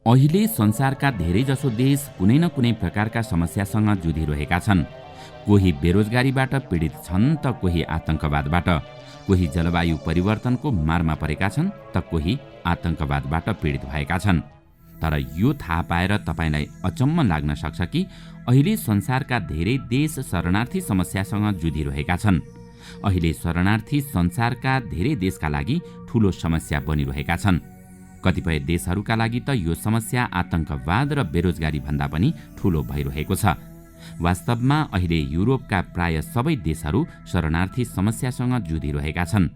अहिले संसारका धेरैजसो देश कुनै न कुनै प्रकारका समस्यासँग जुधिरहेका छन्। कोही बेरोजगारीबाट पीडित छन् त कोही आतंकवादबाट, कोही जलवायु परिवर्तनको मारमा परेका छन् त कोही आतंकवादबाट पीडित भएका छन्। तर यो थाहा पाएर तपाईलाई अचम्म लाग्न सक्छ कि अहिले संसारका धेरै देश शरणार्थी समस्यासँग जुधिरहेका छन्। अहिले शरणार्थी संसारका धेरै देशका लागि ठूलो समस्या बनिरहेका छन्। कतिपय देशहरूका लागि त यो समस्या आतंकवाद र बेरोजगारी भन्दा पनि ठूलो भइरहेको छ। वास्तवमा अहिले युरोपका प्राय सबै देशहरू शरणार्थी समस्यासँग जुधिरहेका छन्,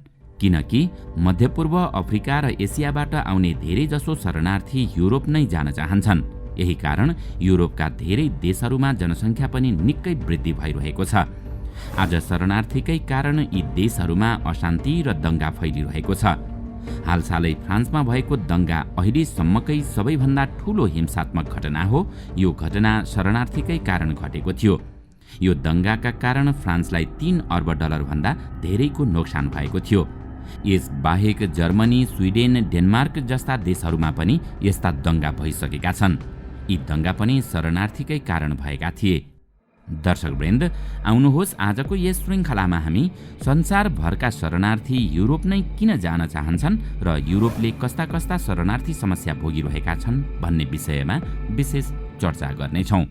किनकि मध्यपूर्व, अफ्रिका र एसियाबाट आउने धेरैजसो शरणार्थी युरोप नै जान चाहन्छन्। यही कारण युरोपका धेरै देशहरूमा जनसङ्ख्या पनि निकै वृद्धि भइरहेको छ। आज शरणार्थीकै कारण यी देशहरूमा अशान्ति र दंगा फैलिरहेको छ। हालसालै फ्रान्समा भएको दंगा अहिलेसम्मकै सबैभन्दा ठूलो हिंसात्मक घटना हो। यो घटना शरणार्थीकै कारण घटेको थियो। यो दंगाका कारण फ्रान्सलाई 3 अर्ब डलर भन्दा धेरैको नोक्सान भएको थियो। यस बाहेक जर्मनी, स्विडेन, डेनमार्क जस्ता देशहरूमा पनि यस्ता दंगा भइसकेका छन्। यी दंगा पनि शरणार्थीकै कारण भएका थिए। दर्शकवृन्द, आउनुहोस् आजको यस श्रृङ्खलामा हामी संसारभरका शरणार्थी युरोप नै किन जान चाहन्छन् र युरोपले कस्ता कस्ता शरणार्थी समस्या भोगिरहेका छन् भन्ने विषयमा विशेष चर्चा गर्नेछौँ।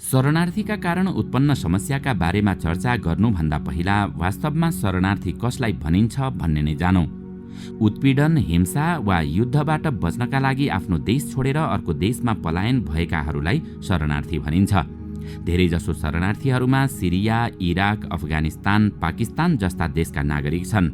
शरणार्थीका कारण उत्पन्न समस्याका बारेमा चर्चा गर्नुभन्दा पहिला वास्तवमा शरणार्थी कसलाई भनिन्छ भन्ने नै जानौँ। उत्पीडन, हिंसा वा युद्धबाट बच्नका लागि आफ्नो देश छोडेर अर्को देशमा पलायन भएकाहरूलाई शरणार्थी भनिन्छ। धेरैजसो शरणार्थीहरूमा सिरिया, इराक, अफगानिस्तान, पाकिस्तान जस्ता देशका नागरिक छन्।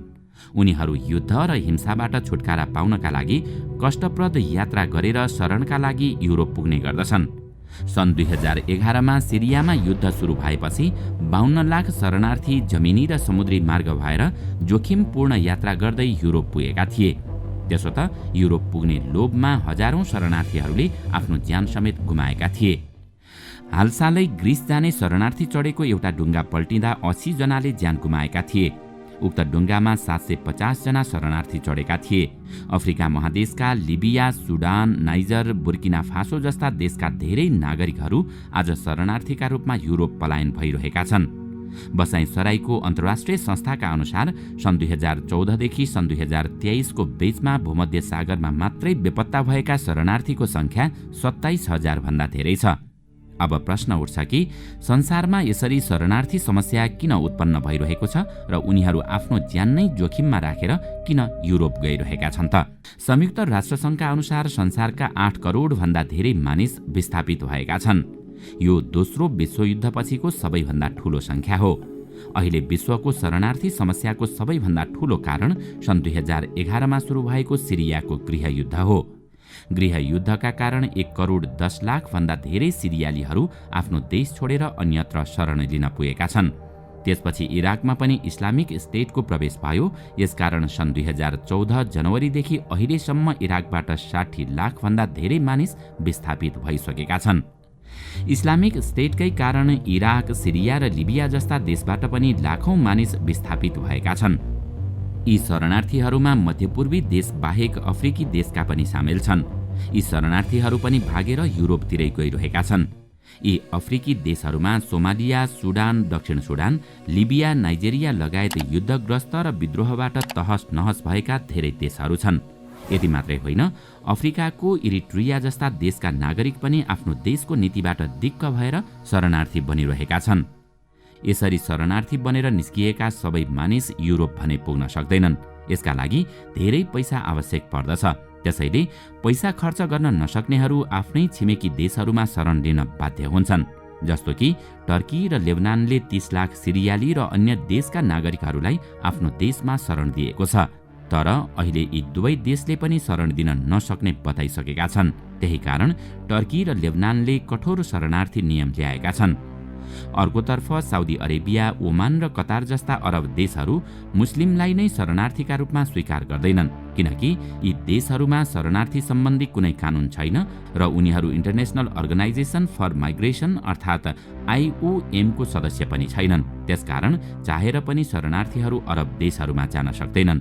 उनीहरू युद्ध र हिंसाबाट छुटकारा पाउनका लागि कष्टप्रद यात्रा गरेर शरणका लागि युरोप पुग्ने गर्दछन्। सन् 2011 मा सिरियामा युद्ध सुरु भएपछि 52 लाख शरणार्थी जमिनी र समुद्री मार्ग भएर जोखिमपूर्ण यात्रा गर्दै युरोप पुगेका थिए। त्यसो त युरोप पुग्ने लोभमा हजारौं शरणार्थीहरूले आफ्नो ज्यान समेत गुमाएका थिए। हालसालै ग्रीस जाने शरणार्थी चढेको एउटा डुङ्गा पल्टिँदा 80 जनाले ज्यान गुमाएका थिए। उक्त डुङ्गामा 750 जना शरणार्थी चढेका थिए। अफ्रिका महादेशका Libya, Sudan, Niger, Burkina Faso जस्ता देशका धेरै नागरिकहरू आज शरणार्थीका रूपमा युरोप पलायन भइरहेका छन्। बसाई सराईको अन्तर्राष्ट्रिय संस्थाका अनुसार सन् 2014 देखि सन् 2023 को बीचमा भूमध्य सागरमा मात्रै बेपत्ता भएका शरणार्थीको संख्या 27,000 भन्दा धेरै छ। अब प्रश्न उठ्छ कि संसारमा यसरी शरणार्थी समस्या किन उत्पन्न भइरहेको छ र उनीहरू आफ्नो ज्यान नै जोखिममा राखेर किन युरोप गइरहेका छन् त? संयुक्त राष्ट्रसङ्घका अनुसार संसारका 8 करोड भन्दा धेरै मानिस विस्थापित भएका छन्। यो दोस्रो विश्वयुद्धपछिको सबैभन्दा ठूलो संख्या हो। अहिले विश्वको शरणार्थी समस्याको सबैभन्दा ठूलो कारण सन् 2011 मा सुरु भएको सिरियाको गृहयुद्ध हो। गृहयुद्धका कारण 1 करोड 10 लाख भन्दा धेरै सिरियालीहरू आफ्नो देश छोडेर अन्यत्र शरण लिन पुगेका छन्। त्यसपछि इराकमा पनि इस्लामिक स्टेटको प्रवेश भयो। यसकारण सन् 2014 जनवरीदेखि अहिलेसम्म इराकबाट 60 लाख भन्दा धेरै मानिस विस्थापित भइसकेका छन्। इस्लामिक स्टेटकै कारण इराक, सिरिया र लिबिया जस्ता देशबाट पनि लाखौं मानिस विस्थापित भएका छन्। यी शरणार्थीहरूमा मध्यपूर्वी देश बाहेक अफ्रिकी देशका पनि सामेल छन्। यी शरणार्थीहरू पनि भागेर युरोपतिरै गइरहेका छन्। यी अफ्रिकी देशहरूमा सोमालिया, सुडान, दक्षिण सुडान, लिबिया, नाइजेरिया लगायत युद्धग्रस्त र विद्रोहबाट तहस नहस भएका धेरै देशहरू छन्। यति मात्रै होइन, अफ्रिकाको इरिट्रिया जस्ता देशका नागरिक पनि आफ्नो देशको नीतिबाट दिक्क भएर शरणार्थी बनिरहेका छन्। यसरी शरणार्थी बनेर निस्किएका सबै मानिस युरोप भने पुग्न सक्दैनन्। यसका लागि धेरै पैसा आवश्यक पर्दछ। त्यसैले पैसा खर्च गर्न नसक्नेहरू आफ्नै छिमेकी देशहरूमा शरण लिन बाध्य हुन्छन्। जस्तो कि टर्की र लेबनानले 30 लाख सिरियाली र अन्य देशका नागरिकहरूलाई आफ्नो देशमा शरण दिएको छ। तर अहिले यी दुवै देशले पनि शरण दिन नसक्ने बताइसकेका छन्। त्यही कारण टर्की र लेबनानले कठोर शरणार्थी नियम ल्याएका छन्। अर्कोतर्फ साउदी अरेबिया, ओमान र कतार जस्ता अरब देशहरू मुस्लिमलाई नै शरणार्थीका रूपमा स्वीकार गर्दैनन्, किनकि यी देशहरूमा शरणार्थी सम्बन्धी कुनै कानून छैन र उनीहरू इन्टरनेशनल अर्गनाइजेसन फर माइग्रेसन अर्थात् IOM को सदस्य पनि छैनन्। त्यसकारण चाहेर पनि शरणार्थीहरू अरब देशहरूमा जान सक्दैनन्।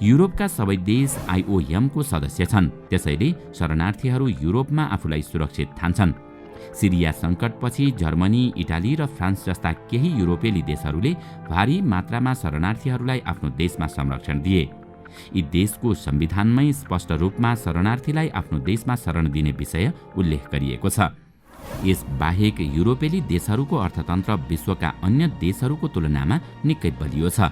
युरोपका सबै देश IOM को सदस्य छन्, त्यसैले शरणार्थीहरू युरोपमा आफूलाई सुरक्षित ठान्छन्। सिरिया सङ्कटपछि जर्मनी, इटाली र फ्रान्स जस्ता केही युरोपेली देशहरूले भारी मात्रामा शरणार्थीहरूलाई आफ्नो देशमा संरक्षण दिए। यी देशको संविधानमै स्पष्ट रूपमा शरणार्थीलाई आफ्नो देशमा शरण दिने विषय उल्लेख गरिएको छ। यस बाहेक युरोपेली देशहरूको अर्थतन्त्र विश्वका अन्य देशहरूको तुलनामा निकै बलियो छ।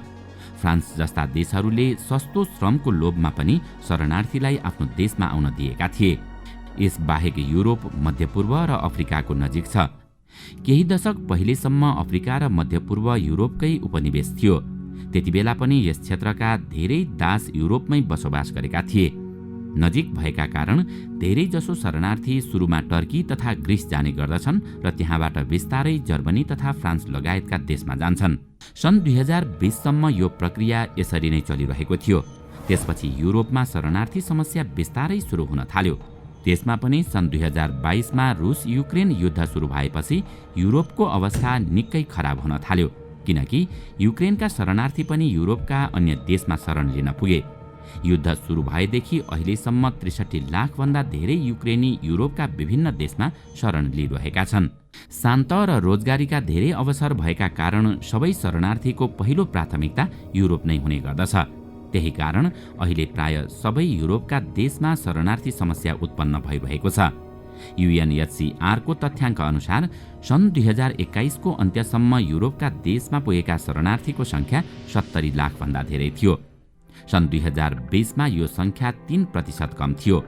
फ्रान्स जस्ता देशहरूले सस्तो श्रमको लोभमा पनि शरणार्थीलाई आफ्नो देशमा आउन दिएका थिए। यस बाहेक युरोप, मध्यपूर्व र अफ्रिकाको नजिक छ। केही दशक पहिलेसम्म अफ्रिका र मध्यपूर्व युरोपकै उपनिवेश थियो। त्यतिबेला पनि यस क्षेत्रका धेरै दास युरोपमै बसोबास गरेका थिए। नजिक भएका कारण धेरै जसो शरणार्थी सुरुमा टर्की तथा ग्रिस जाने गर्दछन् र त्यहाँबाट बिस्तारै जर्मनी तथा फ्रान्स लगायतका देशमा जान्छन्। सन् 2020 सम्म यो प्रक्रिया यसरी नै चलिरहेको थियो। त्यसपछि युरोपमा शरणार्थी समस्या बिस्तारै सुरु हुन थाल्यो। त्यसमा पनि सन् 2022 मा रुस युक्रेन युद्ध सुरु भएपछि युरोपको अवस्था निकै खराब हुन थाल्यो, किनकि युक्रेनका शरणार्थी पनि युरोपका अन्य देशमा शरण लिन पुगे। युद्ध सुरु भएदेखि अहिलेसम्म 63 लाख भन्दा धेरै युक्रेनी युरोपका विभिन्न देशमा शरण लिइरहेका छन्। शान्त र रोजगारीका धेरै अवसर भएका कारण सबै शरणार्थीको पहिलो प्राथमिकता युरोप नै हुने गर्दछ। त्यही कारण अहिले प्राय सबै युरोपका देशमा शरणार्थी समस्या उत्पन्न भइरहेको छ। UNHCR को तथ्याङ्क अनुसार सन् 2021 को अन्त्यसम्म युरोपका देशमा पुगेका शरणार्थीको संख्या 70 लाख भन्दा धेरै थियो। सन् 2020 मा यो संख्या 3% कम थियो।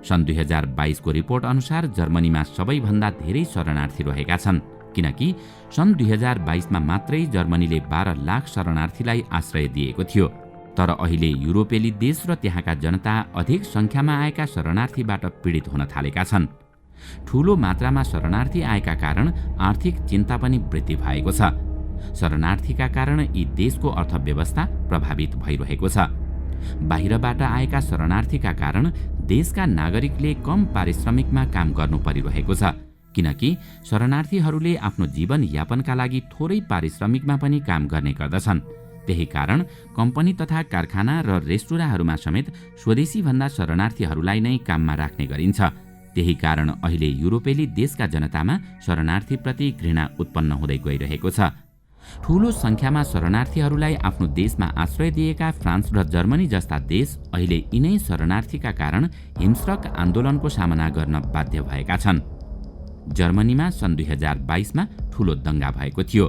सन् 2022 को रिपोर्ट अनुसार जर्मनीमा सबैभन्दा धेरै शरणार्थी रहेका छन्, किनकि सन् 2022 मा मात्रै जर्मनीले 12 लाख शरणार्थीलाई आश्रय दिएको थियो। तर अहिले युरोपेली देश र त्यहाँका जनता अधिक संख्यामा आएका शरणार्थीबाट पीडित हुन थालेका छन्। ठूलो मात्रामा शरणार्थी आएका कारण आर्थिक चिन्ता पनि वृद्धि भएको छ। शरणार्थीका कारण यी देशको अर्थव्यवस्था प्रभावित भइरहेको छ। बाहिरबाट आएका शरणार्थीका कारण देशका नागरिकले कम पारिश्रमिकमा काम गर्नु परिरहेको छ, किनकि शरणार्थीहरूले आफ्नो जीवन यापनका लागि थोरै पारिश्रमिकमा पनि काम गर्ने गर्दछन्। त्यही कारण कम्पनी तथा कारखाना र रेस्टुराँहरूमा समेत स्वदेशी भन्दा शरणार्थीहरूलाई नै काममा राख्ने गरिन्छ। त्यही कारण अहिले युरोपेली देशका जनतामा शरणार्थीप्रति घृणा उत्पन्न हुँदै गइरहेको छ। ठूलो संख्यामा शरणार्थीहरूलाई आफ्नो देशमा आश्रय दिएका फ्रान्स र जर्मनी जस्ता देश अहिले यिनै शरणार्थीका कारण हिंस्रक आन्दोलनको सामना गर्न बाध्य भएका छन्। जर्मनीमा सन् 2022 मा ठूलो दंगा भएको थियो।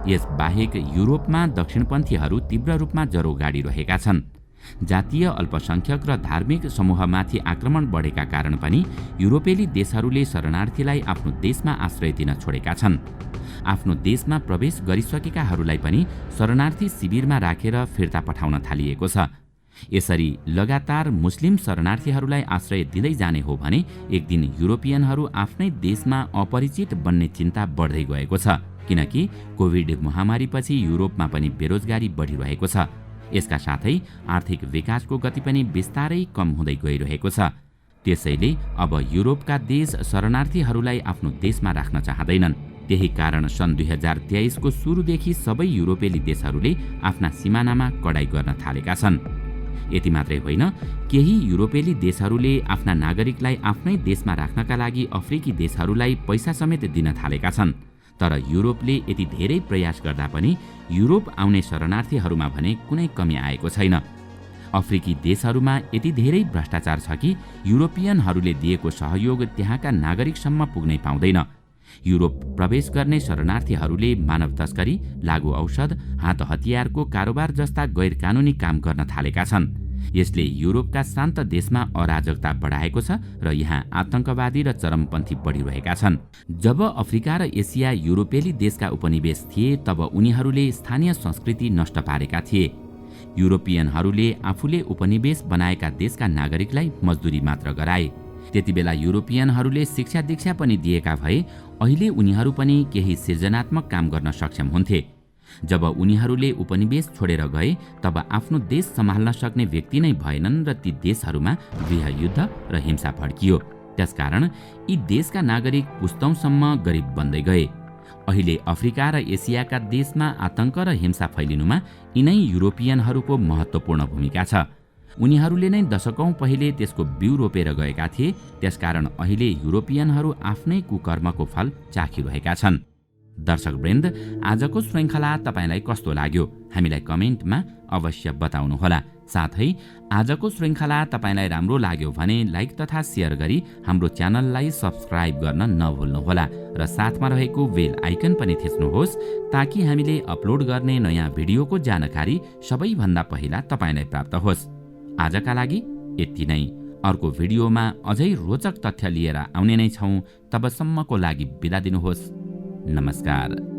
यस बाहेक युरोपमा दक्षिणपन्थीहरू तीव्र रूपमा जरो गाडिरहेका छन्। जातीय अल्पसंख्यक र धार्मिक समूहमाथि आक्रमण बढेका कारण पनि युरोपेली देशहरूले शरणार्थीलाई आफ्नो देशमा आश्रय दिन छोडेका छन्। आफ्नो देशमा प्रवेश गरिसकेकाहरूलाई पनि शरणार्थी शिविरमा राखेर फिर्ता पठाउन थालिएको छ। यसरी लगातार मुस्लिम शरणार्थीहरूलाई आश्रय दिँदै जाने हो भने एक दिन युरोपियनहरू आफ्नै देशमा अपरिचित बन्ने चिन्ता बढ्दै गएको छ, किनकि कोभिड महामारीपछि युरोपमा पनि बेरोजगारी बढिरहेको छ। यसका साथै आर्थिक विकासको गति पनि बिस्तारै कम हुँदै गइरहेको छ। त्यसैले अब युरोपका देश शरणार्थीहरूलाई आफ्नो देशमा राख्न चाहँदैनन्। त्यही कारण सन् 2023 को सुरुदेखि सबै युरोपेली देशहरूले आफ्ना सिमानामा कडाई गर्न थालेका छन्। यति मात्रै होइन, केही युरोपेली देशहरूले आफ्ना नागरिकलाई आफ्नै देशमा राख्नका लागि अफ्रिकी देशहरूलाई पैसा समेत दिन थालेका छन्। तर युरोपले यति धेरै प्रयास गर्दा पनि युरोप आउने शरणार्थीहरूमा भने कुनै कमी आएको छैन। अफ्रिकी देशहरूमा यति धेरै भ्रष्टाचार छ कि युरोपियनहरूले दिएको सहयोग त्यहाँका नागरिकसम्म पुग्नै पाउँदैन। युरोप प्रवेश गर्ने शरणार्थीहरूले मानव तस्करी, लागु औषध, हात हतियारको कारोबार जस्ता गैर कानुनी काम गर्न थालेका छन्। यसले युरोपका शान्त देशमा अराजकता बढाएको छ र यहाँ आतंकवादी र चरमपन्थी बढिरहेका छन्। जब अफ्रिका र एसिया युरोपेली देशका उपनिवेश थिए तब उनीहरूले स्थानीय संस्कृति नष्ट पारेका थिए। युरोपियनहरूले आफूले उपनिवेश बनाएका देशका नागरिकलाई मजदुरी मात्र गराए। त्यतिबेला युरोपियनहरूले शिक्षा दीक्षा पनि दिएका भए अहिले उनीहरू पनि केही सृजनात्मक काम गर्न सक्षम हुन्थे। जब उनीहरूले उपनिवेश छोडेर गए तब आफ्नो देश सम्हाल्न सक्ने व्यक्ति नै भएनन् र ती देशहरूमा गृहयुद्ध र हिंसा भड्कियो। त्यसकारण यी देशका नागरिक पुस्तौंसम्म गरिब बन्दै गए। अहिले अफ्रिका र एसियाका देशमा आतंक र हिंसा फैलिनुमा यिनै युरोपियनहरूको महत्त्वपूर्ण भूमिका छ। उनीहरूले नै दशकौं पहिले त्यसको बिउ रोपेर गएका थिए। त्यसकारण अहिले युरोपियनहरू आफ्नै कुकर्मको फल चाखिरहेका छन्। दर्शकवृन्द, आजको श्रृङ्खला तपाईलाई कस्तो लाग्यो हामीलाई कमेन्टमा अवश्य बताउनुहोला। साथै आजको श्रृङ्खला तपाईलाई राम्रो लाग्यो भने लाइक तथा शेयर गरी हाम्रो च्यानललाई सब्स्क्राइब गर्न नभुल्नुहोला र साथमा रहेको बेल आइकन पनि थिच्नुहोस् ताकि हामीले अपलोड गर्ने नयाँ भिडियोको जानकारी सबैभन्दा पहिला तपाईलाई प्राप्त होस्। आजका लागि यति नै। अर्को भिडियोमा अझै रोचक तथ्य लिएर आउने नै छौं। तबसम्मको लागि बिदा दिनुहोस्। नमस्कार।